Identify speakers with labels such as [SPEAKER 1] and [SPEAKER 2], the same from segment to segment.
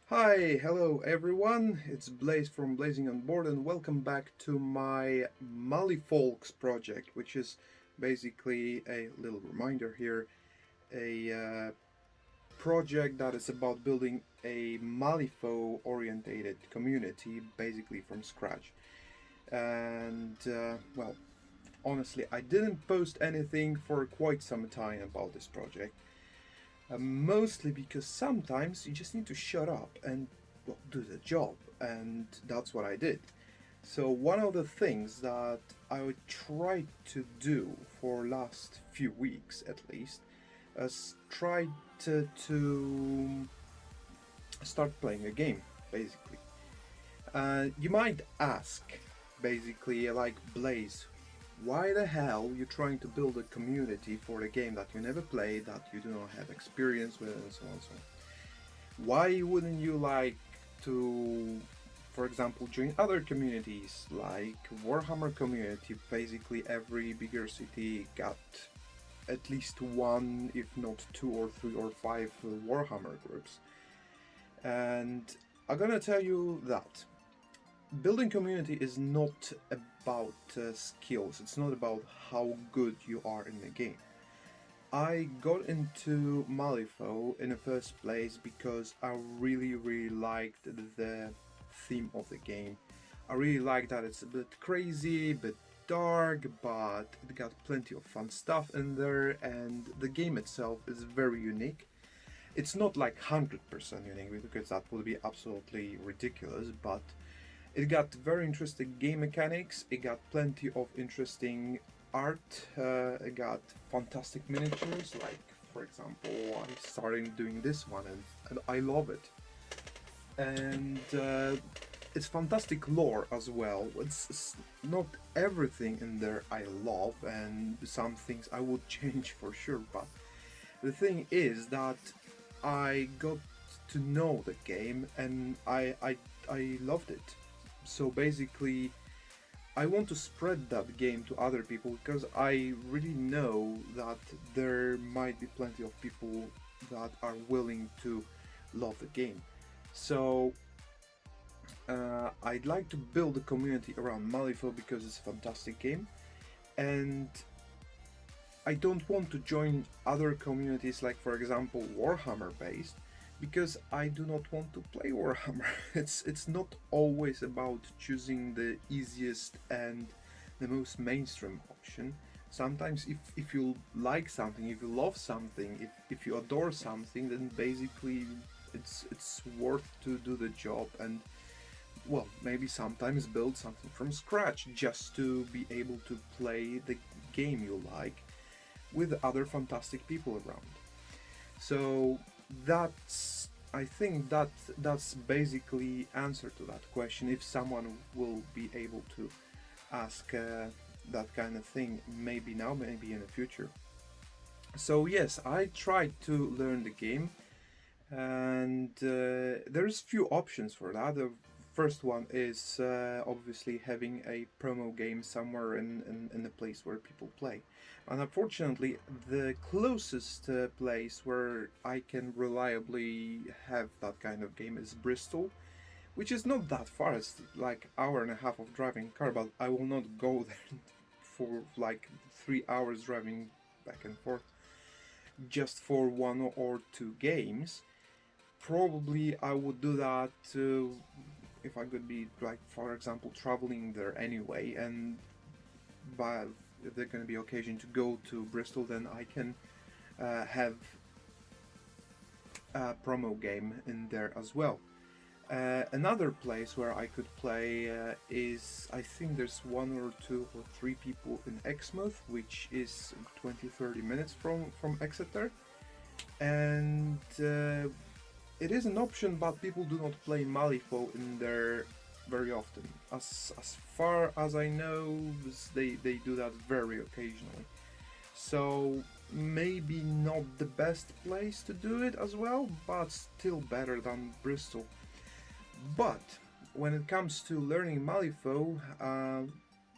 [SPEAKER 1] Hi, hello everyone, it's Blaze from Blazing on Board and welcome back to my Mali Folks project, which is basically a little reminder here, a project that is about building a Malifaux orientated community basically from scratch. And well, honestly, I didn't post anything for quite some time about this project. Mostly because sometimes you just need to shut up and well, do the job, and that's what I did. So one of the things that I would try to do for last few weeks at least is try to start playing a game, basically. You might ask, basically, like Blaze, why the hell you trying to build a community for a game that you never played, that you do not have experience with, and so on and so on? Why wouldn't you like to, for example, join other communities like Warhammer community? Basically, every bigger city got at least one, if not two or three or five Warhammer groups. And I'm gonna tell you that building community is not about skills, it's not about how good you are in the game. I got into Malifaux in the first place because I really liked the theme of the game. I really like that it's a bit crazy, a bit dark, but it got plenty of fun stuff in there, and the game itself is very unique. It's not like 100% unique because that would be absolutely ridiculous, but it got very interesting game mechanics, it got plenty of interesting art, it got fantastic miniatures, like for example, I started doing this one and I love it. And it's fantastic lore as well. It's not everything in there I love, and some things I would change for sure, but the thing is that I got to know the game and I loved it. So basically, I want to spread that game to other people because I really know that there might be plenty of people that are willing to love the game. So I'd like to build a community around Malifaux because it's a fantastic game, and I don't want to join other communities like, for example, Warhammer based, because I do not want to play Warhammer. It's not always about choosing the easiest and the most mainstream option. Sometimes if you like something, if you love something, if you adore something, then basically it's worth to do the job and well, maybe sometimes build something from scratch just to be able to play the game you like with other fantastic people around. So that's I think that's basically answer to that question. If someone will be able to ask that kind of thing, maybe now, maybe in the future. So yes, I tried to learn the game, and there's few options for that. The first one is obviously having a promo game somewhere in the place where people play. And unfortunately, the closest place where I can reliably have that kind of game is Bristol, which is not that far. It's like hour and a half of driving car, but I will not go there for like 3 hours driving back and forth just for one or two games. Probably I would do that if I could be like, for example, traveling there anyway, and by if there's going to be occasion to go to Bristol, then I can have a promo game in there as well. Another place where I could play is, I think there's one or two or three people in Exmouth, which is 20-30 minutes from Exeter. And it is an option, but people do not play Malifaux in there very often. As far as I know, they do that very occasionally. So maybe not the best place to do it as well, but still better than Bristol. But when it comes to learning Malifaux,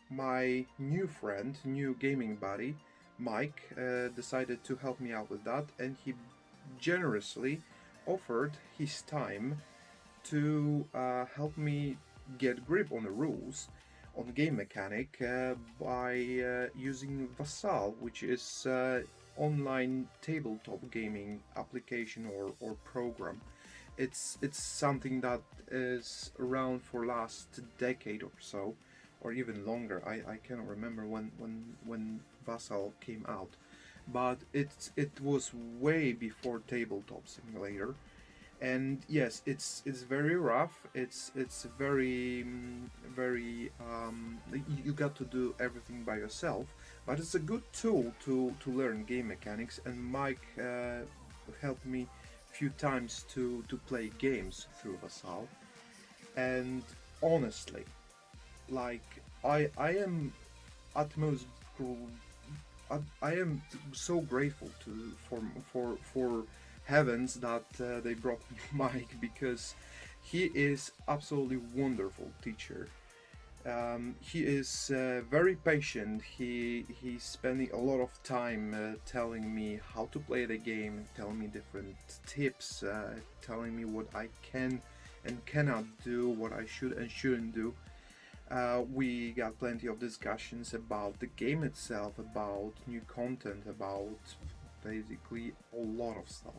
[SPEAKER 1] my new friend, new gaming buddy, Mike, decided to help me out with that, and he generously offered his time to help me get grip on the rules, on game mechanic, by using Vassal, which is online tabletop gaming application or program. It's something that is around for last decade or so, or even longer. I cannot remember when Vassal came out, but it was way before Tabletop Simulator. And yes, it's very rough. It's very you got to do everything by yourself, but it's a good tool to learn game mechanics. And Mike helped me a few times to play games through Vassal. And honestly, like I am utmost I am so grateful to for heavens that they brought me Mike, because he is absolutely wonderful teacher. He is very patient. He's spending a lot of time telling me how to play the game, telling me different tips, telling me what I can and cannot do, what I should and shouldn't do. We got plenty of discussions about the game itself, about new content, about basically a lot of stuff.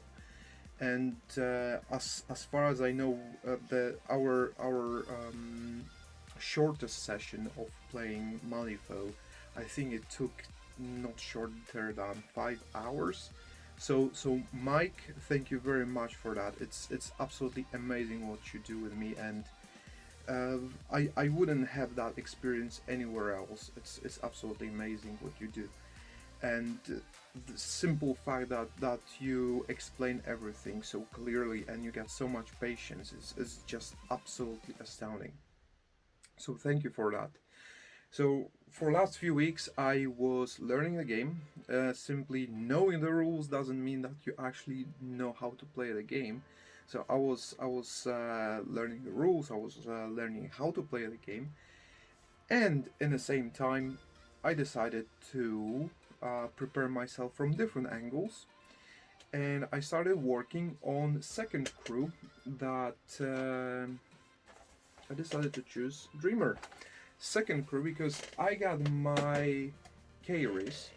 [SPEAKER 1] And as far as I know, the our shortest session of playing Malifaux, I think it took not shorter than 5 hours. So Mike, thank you very much for that. It's absolutely amazing what you do with me, and I wouldn't have that experience anywhere else. It's absolutely amazing what you do, and the simple fact that you explain everything so clearly and you get so much patience is just absolutely astounding. So thank you for that. So for last few weeks I was learning the game. Simply knowing the rules doesn't mean that you actually know how to play the game. So I was learning the rules. I was learning how to play the game, and in the same time, I decided to prepare myself from different angles, and I started working on second crew that I decided to choose Dreamer. Second crew because I got my Kairis.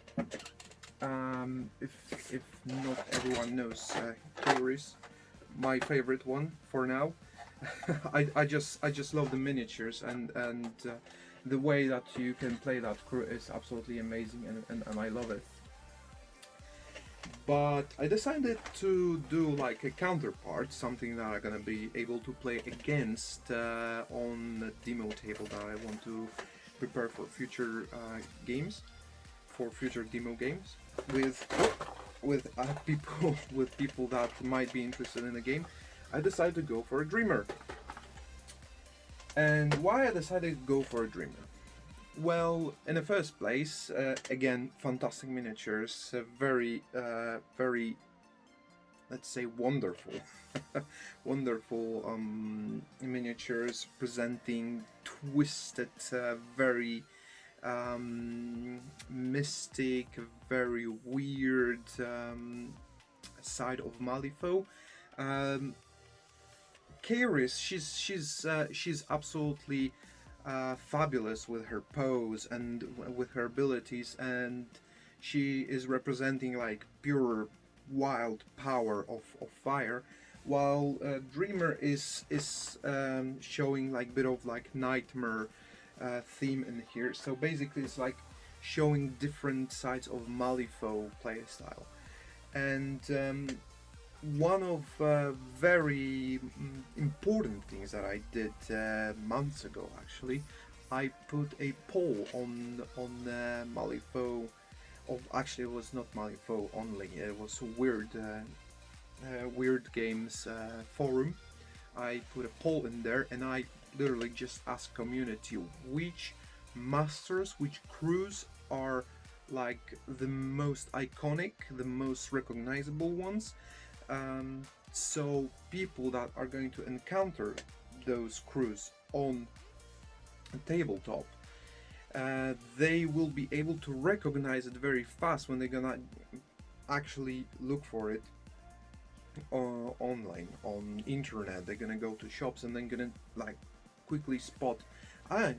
[SPEAKER 1] If not everyone knows Kairis, my favorite one for now. I just love the miniatures, and the way that you can play that crew is absolutely amazing, and I love it. But I decided to do like a counterpart, something that I'm gonna be able to play against on the demo table that I want to prepare for future games, for future demo games with people with people that might be interested in the game. I decided to go for a Dreamer. And why I decided to go for a Dreamer? Well, in the first place, again, fantastic miniatures, very, let's say, wonderful, wonderful miniatures presenting twisted, very mystic, very weird side of Malifaux. Um, Kairis, she's absolutely fabulous with her pose and with her abilities, and she is representing like pure wild power of fire, while Dreamer is showing like bit of like nightmare theme in here. So basically, it's like showing different sides of Malifaux playstyle, and one of very important things that I did months ago, actually, I put a poll on Malifaux. Oh, actually, it was not Malifaux only. It was a weird games forum. I put a poll in there, and I literally just asked community which masters, which crews are like the most iconic, the most recognizable ones. So people that are going to encounter those crews on tabletop, they will be able to recognize it very fast when they're gonna actually look for it online on internet. They're gonna go to shops and then gonna like quickly spot. I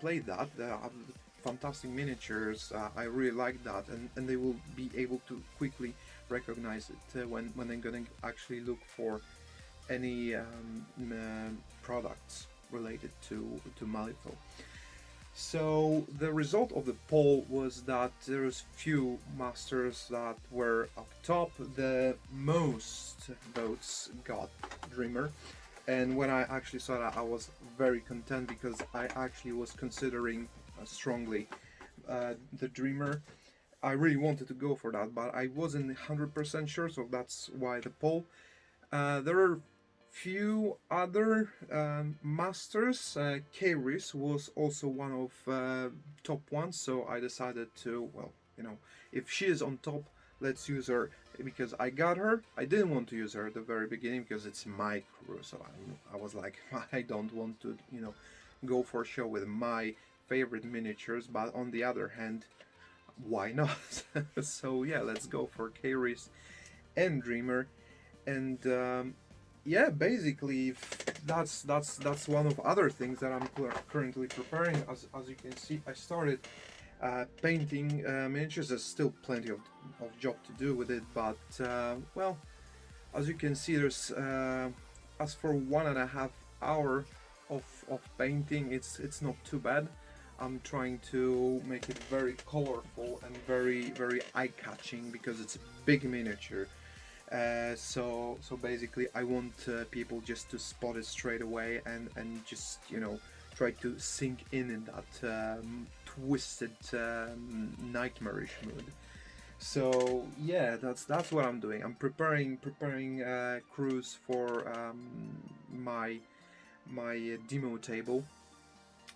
[SPEAKER 1] played that. Fantastic miniatures. I really like that, and they will be able to quickly recognize it when they're gonna actually look for any products related to Malifaux. So the result of the poll was that there's few masters that were up top. The most votes got Dreamer, and when I actually saw that, I was very content because I actually was considering strongly the Dreamer. I really wanted to go for that, but I wasn't 100% sure, so that's why the poll. There are few other masters. Kairis was also one of top ones, so I decided to, well, if she is on top, let's use her because I got her. I didn't want to use her at the very beginning because it's my crew, so I was like, I don't want to, go for a show with my favorite miniatures, but on the other hand, why not? So yeah, let's go for Kairis and Dreamer, and yeah, basically that's one of other things that I'm currently preparing. As you can see, I started painting miniatures. There's still plenty of job to do with it, but well, as you can see, there's as for 1.5 hour of painting, it's not too bad. I'm trying to make it very colorful and very eye-catching because it's a big miniature. So basically, I want people just to spot it straight away and just try to sink in that twisted nightmarish mood. So yeah, that's what I'm doing. I'm preparing crews for my demo table.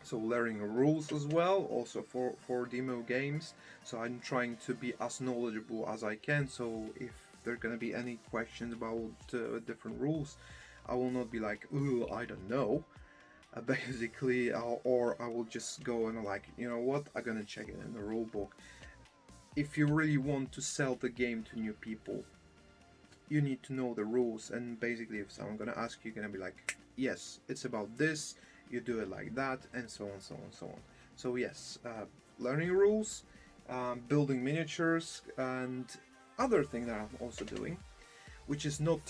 [SPEAKER 1] So learning rules as well, also for demo games. So I'm trying to be as knowledgeable as I can. So if there are gonna be any questions about different rules, I will not be like, ooh, I don't know. Basically, or I will just go and like, you know what, I'm gonna check it in the rule book. If you really want to sell the game to new people, you need to know the rules. And basically, if someone gonna ask you, you're gonna be like, yes, it's about this. You do it like that, and so on, so on, so on. So yes, learning rules, building miniatures, and other thing that I'm also doing, which is not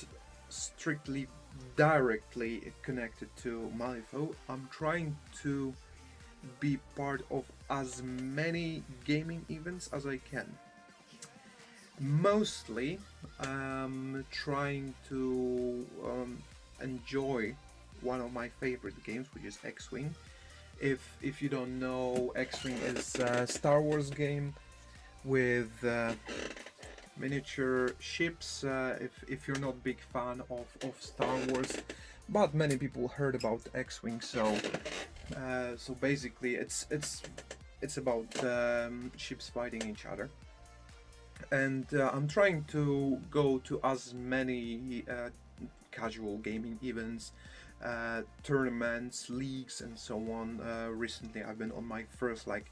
[SPEAKER 1] strictly directly connected to Malifaux. I'm trying to be part of as many gaming events as I can. Mostly, trying to enjoy one of my favorite games, which is X-Wing. If you don't know, X-Wing is a Star Wars game with miniature ships. If you're not a big fan of Star Wars, but many people heard about X-Wing, so basically it's about ships fighting each other, and I'm trying to go to as many casual gaming events, tournaments, leagues, and so on. Recently, I've been on my first like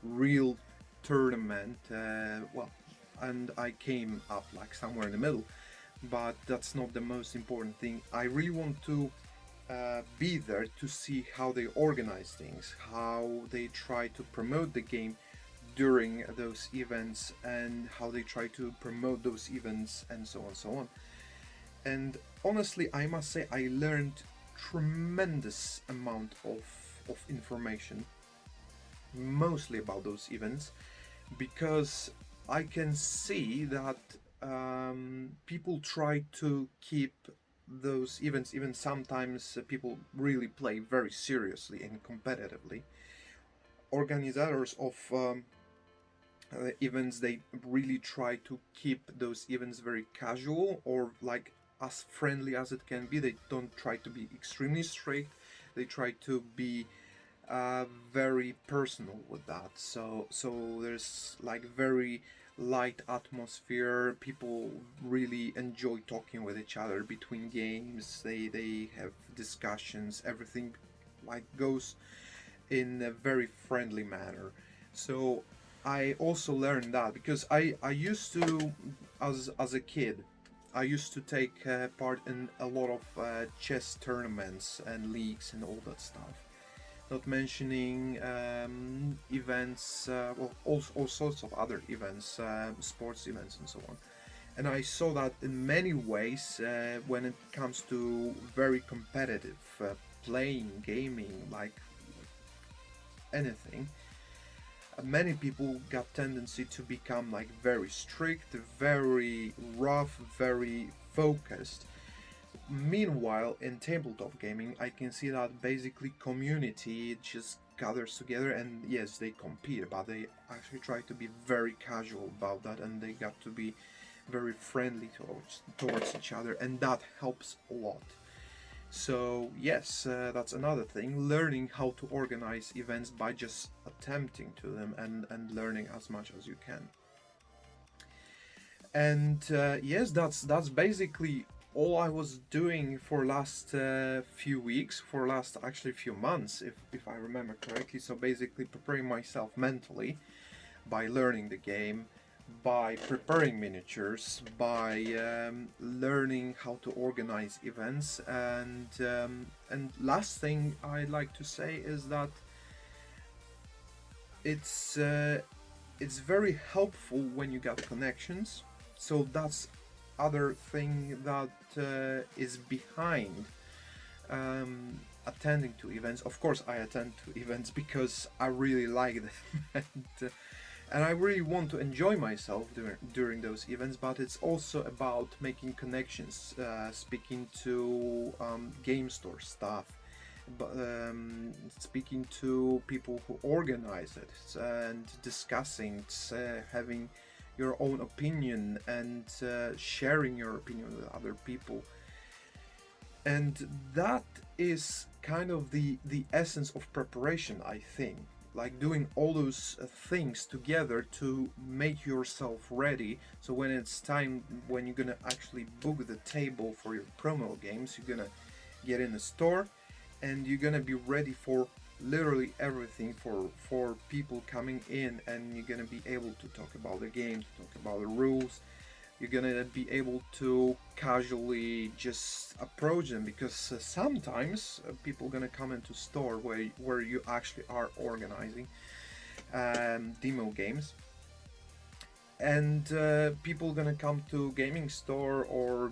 [SPEAKER 1] real tournament. Well, and I came up like somewhere in the middle, but that's not the most important thing. I really want to be there to see how they organize things, how they try to promote the game during those events, and how they try to promote those events, and so on, so on. And honestly, I must say I learned tremendous amount of information, mostly about those events, because I can see that people try to keep those events, even sometimes people really play very seriously and competitively. Organizers of events, they really try to keep those events very casual or like as friendly as it can be. They don't try to be extremely strict. They try to be very personal with that. So there's like very light atmosphere. People really enjoy talking with each other between games. They have discussions. Everything like goes in a very friendly manner. So I also learned that because I used to, as a kid, I used to take part in a lot of chess tournaments and leagues and all that stuff. Not mentioning events, well, all sorts of other events, sports events, and so on. And I saw that in many ways when it comes to very competitive playing, gaming, like anything. Many people got tendency to become like very strict, very rough, very focused. Meanwhile, in tabletop gaming, I can see that basically community just gathers together and yes, they compete, but they actually try to be very casual about that and they got to be very friendly towards each other, and that helps a lot. So yes, that's another thing, learning how to organize events by just attempting to them and learning as much as you can. And yes, that's basically all I was doing for last few weeks, for last actually few months, if I remember correctly. So basically preparing myself mentally by learning the game, by preparing miniatures, by learning how to organize events, and last thing I'd like to say is that it's uh, it's very helpful when you got connections. So that's other thing that is behind attending to events. Of course, I attend to events because I really like them and I really want to enjoy myself during those events. But it's also about making connections, speaking to game store staff, speaking to people who organize it, and discussing, having your own opinion and sharing your opinion with other people. And that is kind of the essence of preparation, I think, like doing all those things together to make yourself ready. So when it's time, when you're gonna actually book the table for your promo games, you're gonna get in the store and you're gonna be ready for literally everything, for people coming in, and you're gonna be able to talk about the game, to talk about the rules. You're gonna be able to casually just approach them, because sometimes people gonna come into store where you actually are organizing demo games, and people gonna come to gaming store or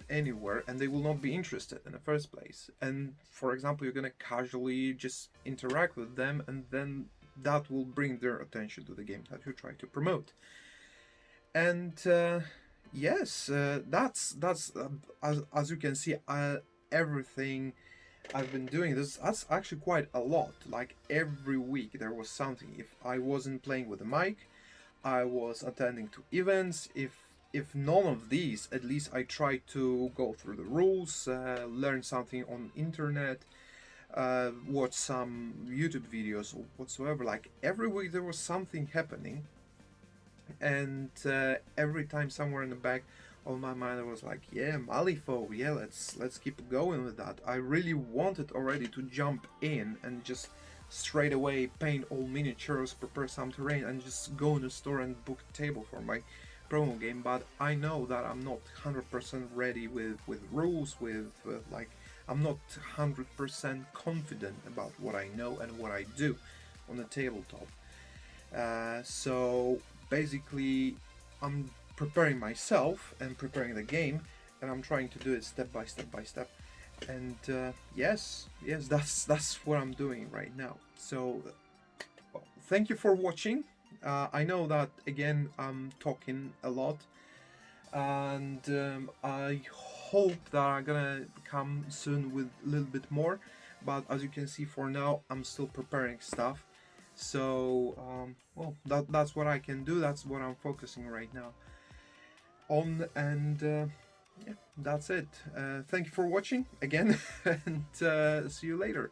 [SPEAKER 1] anywhere and they will not be interested in the first place. And for example, you're gonna casually just interact with them, and then that will bring their attention to the game that you try to promote. And yes, as you can see, everything I've been doing this, that's actually quite a lot. Like every week there was something. If I wasn't playing with the mic, I was attending to events. If none of these, at least I try to go through the rules, learn something on internet, watch some YouTube videos or whatsoever. Like every week there was something happening, and every time somewhere in the back of my mind I was like, yeah, Malifaux, yeah, let's keep going with that. I really wanted already to jump in and just straight away paint all miniatures, prepare some terrain, and just go in the store and book a table for my promo game. But I know that I'm not 100% ready with rules, with like, I'm not 100% confident about what I know and what I do on the tabletop. So basically, I'm preparing myself and preparing the game, and I'm trying to do it step by step by step. And yes, that's what I'm doing right now. So well, thank you for watching. I know that again I'm talking a lot, and I hope that I'm gonna come soon with a little bit more. But as you can see, for now I'm still preparing stuff. So well, that's what I can do. That's what I'm focusing right now on, and yeah, that's it. Thank you for watching again, and see you later.